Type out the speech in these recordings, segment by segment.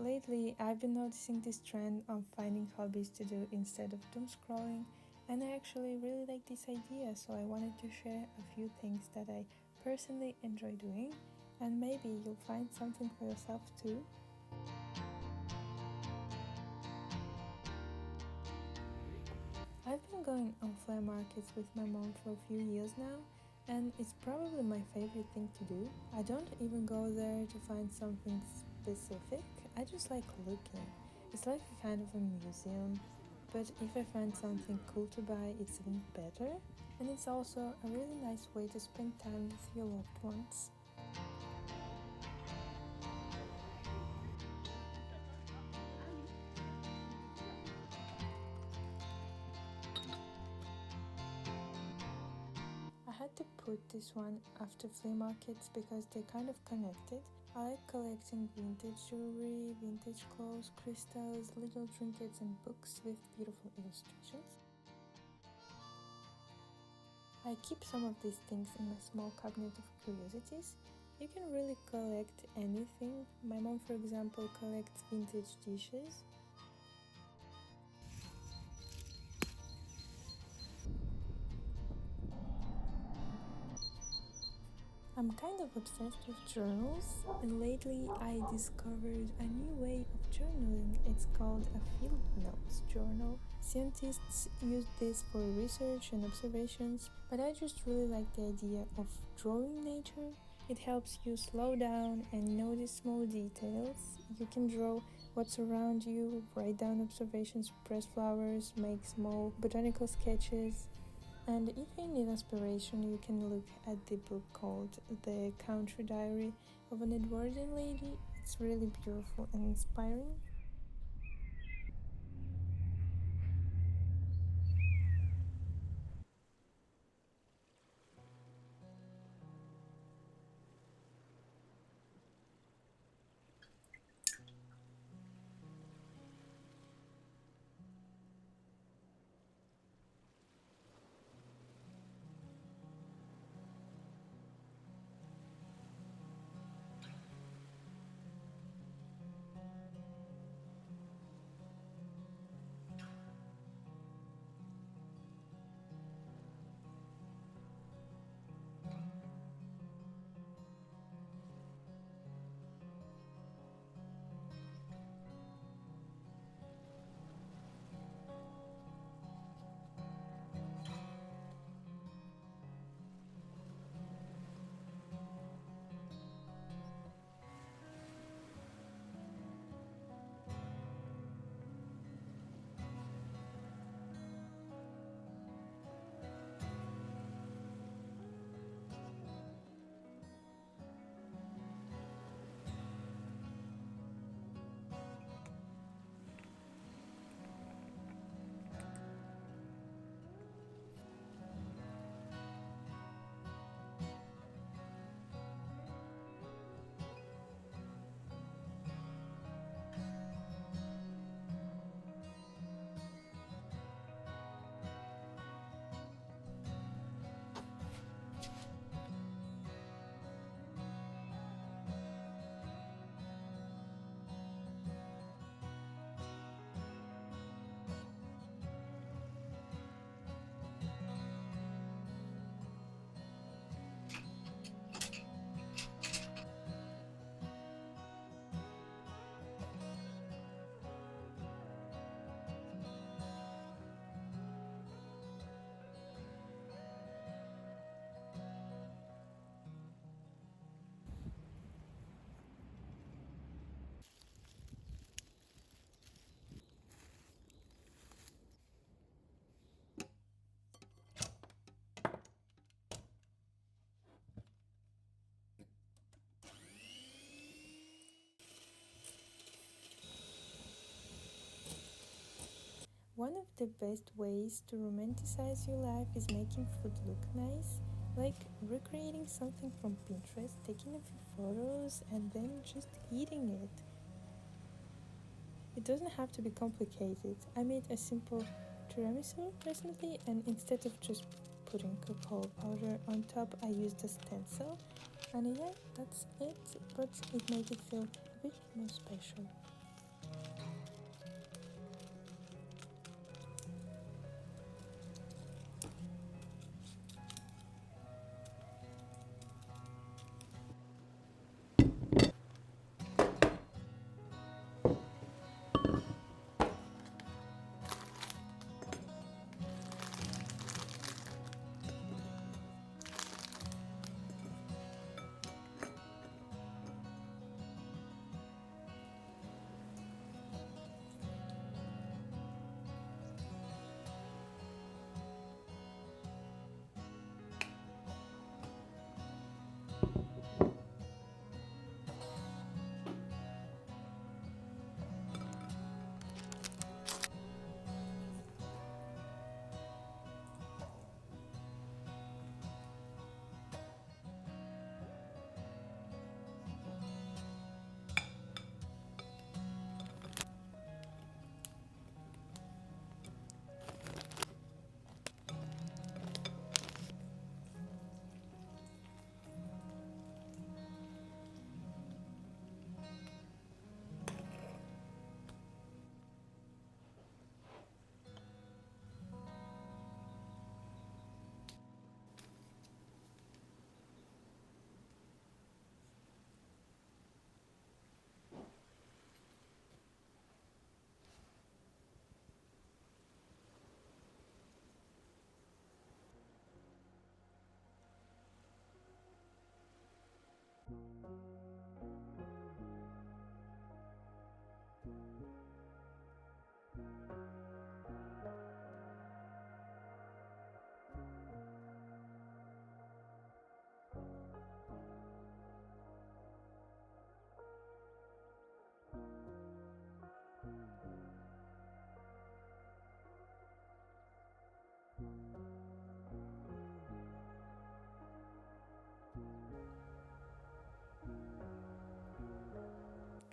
Lately, I've been noticing this trend of finding hobbies to do instead of doom scrolling, and I actually really like this idea, so I wanted to share a few things that I personally enjoy doing, and maybe you'll find something for yourself too. I've been going on flea markets with my mom for a few years now, and it's probably my favorite thing to do. I don't even go there to find something specific, I just like looking. It's like a kind of a museum, but if I find something cool to buy, it's even better, and it's also a really nice way to spend time with your loved ones. I had to put this one after flea markets because they're kind of connected. I like collecting vintage jewelry, vintage clothes, crystals, little trinkets and books with beautiful illustrations. I keep some of these things in a small cabinet of curiosities. You can really collect anything. My mom, for example, collects vintage dishes. I'm kind of obsessed with journals, and lately I discovered a new way of journaling. It's called a field notes journal. Scientists use this for research and observations, but I just really like the idea of drawing nature. It helps you slow down and notice small details. You can draw what's around you, write down observations, press flowers, make small botanical sketches. And if you need inspiration, you can look at the book called The Country Diary of an Edwardian Lady. It's really beautiful and inspiring. One of the best ways to romanticize your life is making food look nice, like recreating something from Pinterest, taking a few photos, and then just eating it. It doesn't have to be complicated. I made a simple tiramisu recently, and instead of just putting cocoa powder on top, I used a stencil. And yeah, that's it, but it made it feel a bit more special.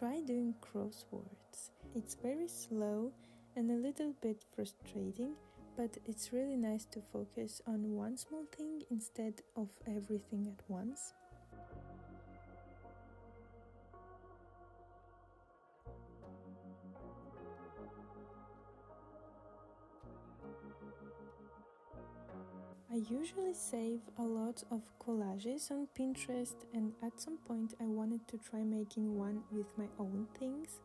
Try doing crosswords. It's very slow and a little bit frustrating, but it's really nice to focus on one small thing instead of everything at once. I usually save a lot of collages on Pinterest, and at some point I wanted to try making one with my own things.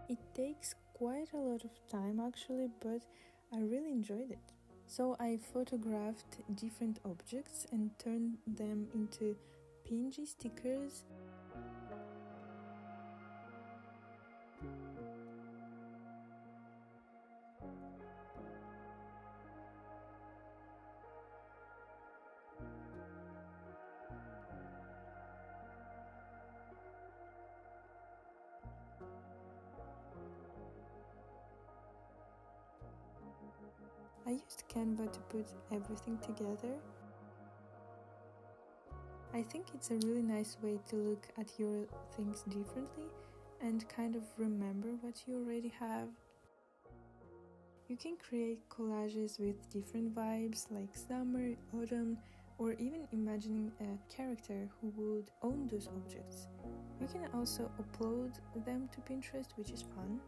It takes quite a lot of time actually, but I really enjoyed it. So I photographed different objects and turned them into PNG stickers. I used Canva to put everything together. I think it's a really nice way to look at your things differently and kind of remember what you already have. You can create collages with different vibes like summer, autumn, or even imagining a character who would own those objects. You can also upload them to Pinterest, which is fun.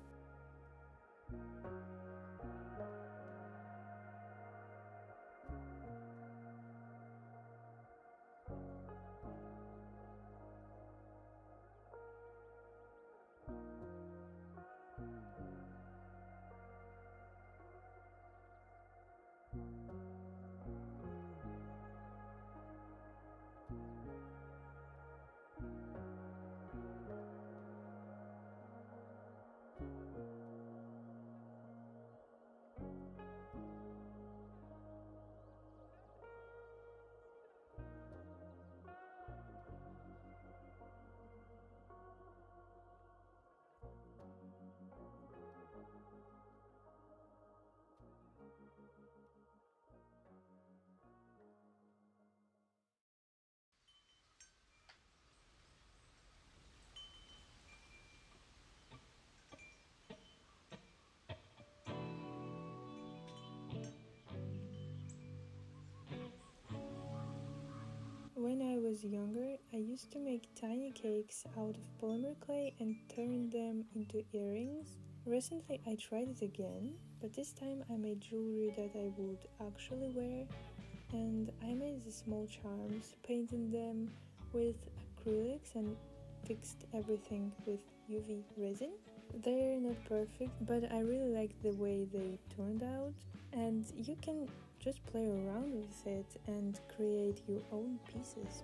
When I was younger, I used to make tiny cakes out of polymer clay and turn them into earrings. Recently I tried it again, but this time I made jewelry that I would actually wear, and I made the small charms, painted them with acrylics and fixed everything with UV resin. They're not perfect, but I really like the way they turned out, and you can just play around with it and create your own pieces.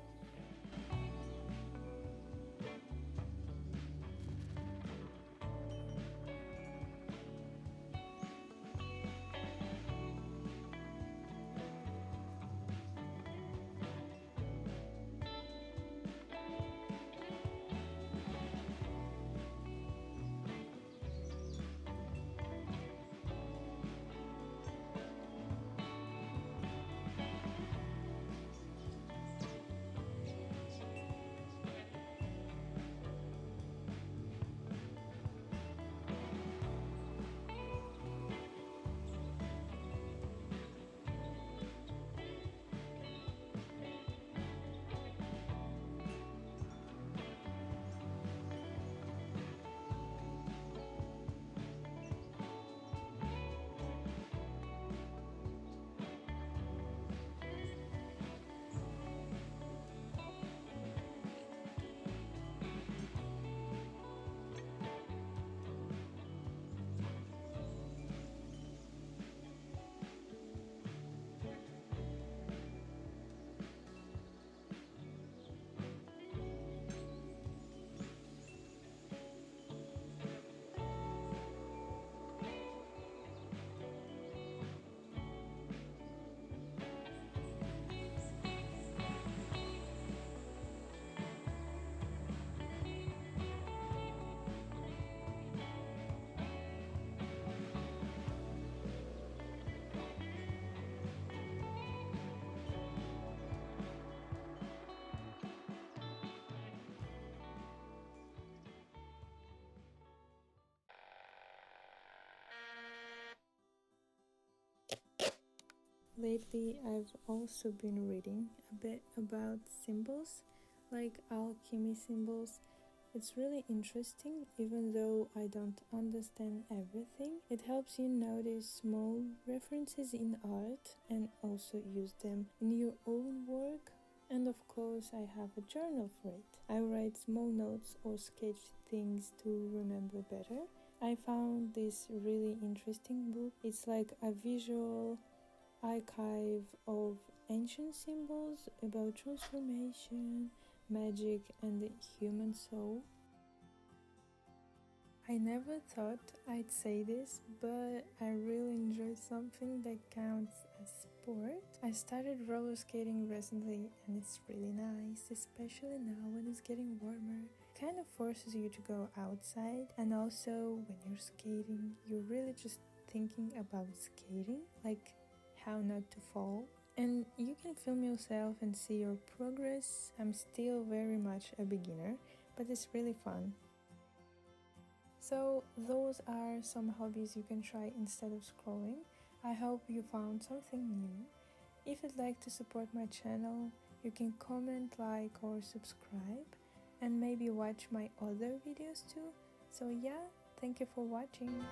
Lately, I've also been reading a bit about symbols, like alchemy symbols. It's really interesting, even though I don't understand everything. It helps you notice small references in art and also use them in your own work. And of course, I have a journal for it. I write small notes or sketch things to remember better. I found this really interesting book. It's like a visual archive of ancient symbols about transformation, magic, and the human soul. I never thought I'd say this, but I really enjoy something that counts as sport. I started roller skating recently and it's really nice, especially now when it's getting warmer. It kind of forces you to go outside, and also when you're skating, you're really just thinking about skating, like how not to fall. And you can film yourself and see your progress. I'm still very much a beginner, but it's really fun. So those are some hobbies you can try instead of scrolling. I hope you found something new. If you'd like to support my channel, you can comment, like, or subscribe, and maybe watch my other videos too. So yeah, thank you for watching.